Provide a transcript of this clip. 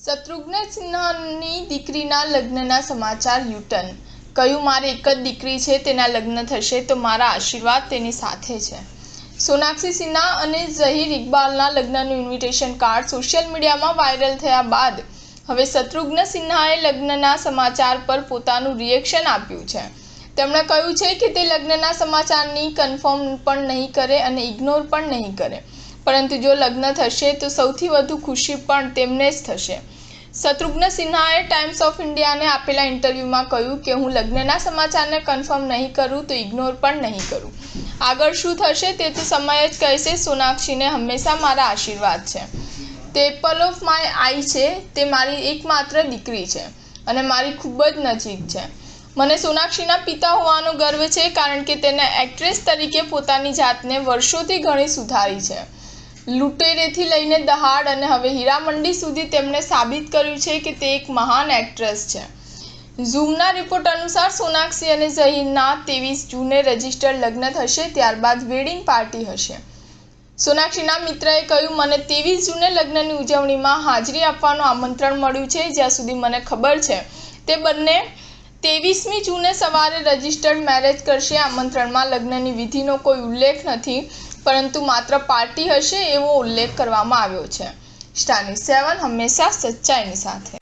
શત્રુઘ્ન સિન્હાની દીકરીના લગ્નના સમાચાર યુટર્ન। કહ્યું, મારી એક જ દીકરી છે, તેના લગ્ન થશે તો મારા આશીર્વાદ તેની સાથે છે। સોનાક્ષી સિન્હા અને ઝહીર ઇકબાલના લગ્નનું ઇન્વિટેશન કાર્ડ સોશિયલ મીડિયામાં વાયરલ થયા બાદ હવે શત્રુઘ્ન સિન્હાએ લગ્નના સમાચાર પર પોતાનું રિએક્શન આપ્યું છે। તેમણે કહ્યું છે કે તે લગ્નના સમાચારની કન્ફર્મ પણ નહીં કરે અને ઇગ્નોર પણ નહીં કરે, પરંતુ જો લગ્ન થશે તો સૌથી વધુ ખુશી પણ તેમને જ થશે। શત્રુઘ્ન સિન્હાએ ટાઈમ્સ ઓફ ઇન્ડિયાને આપેલા ઇન્ટરવ્યૂમાં કહ્યું કે હું લગ્નના સમાચારને કન્ફર્મ નહીં કરું તો ઇગ્નોર પણ નહીં કરું। આગળ શું થશે તે તો સમય જ કહેશે। સોનાક્ષીને હંમેશા મારા આશીર્વાદ છે। તે એપલ ઓફ માય આઈ છે। તે મારી એકમાત્ર દીકરી છે અને મારી ખૂબ જ નજીક છે। મને સોનાક્ષીના પિતા હોવાનો ગર્વ છે, કારણ કે તેને એક્ટ્રેસ તરીકે પોતાની જાતને વર્ષોથી ઘણી સુધારી છે। લૂંટેરેથી લઈને દહાડ અને હવે હીરામંડી સુધી તેમણે સાબિત કર્યું છે કે તે એક મહાન એક્ટ્રેસ છે। ઝૂમના રિપોર્ટ અનુસાર સોનાક્ષી અને ઝહીરના 23 જૂને રજિસ્ટર્ડ લગ્ન થશે, ત્યારબાદ વેડિંગ પાર્ટી હશે। સોનાક્ષીના મિત્રએ કહ્યું, મને 23 જૂને લગ્નની ઉજવણીમાં હાજરી આપવાનું આમંત્રણ મળ્યું છે। જ્યાં સુધી મને ખબર છે તે બંને 23મી જૂને સવારે રજિસ્ટર્ડ મેરેજ કરશે। આમંત્રણમાં લગ્નની વિધિનો કોઈ ઉલ્લેખ નથી, પરંતુ માત્ર પાર્ટી હશે એવો ઉલ્લેખ કરવામાં આવ્યો છે। સ્ટાર ન્યૂઝ 7 હંમેશા સચ્ચાઈની સાથે।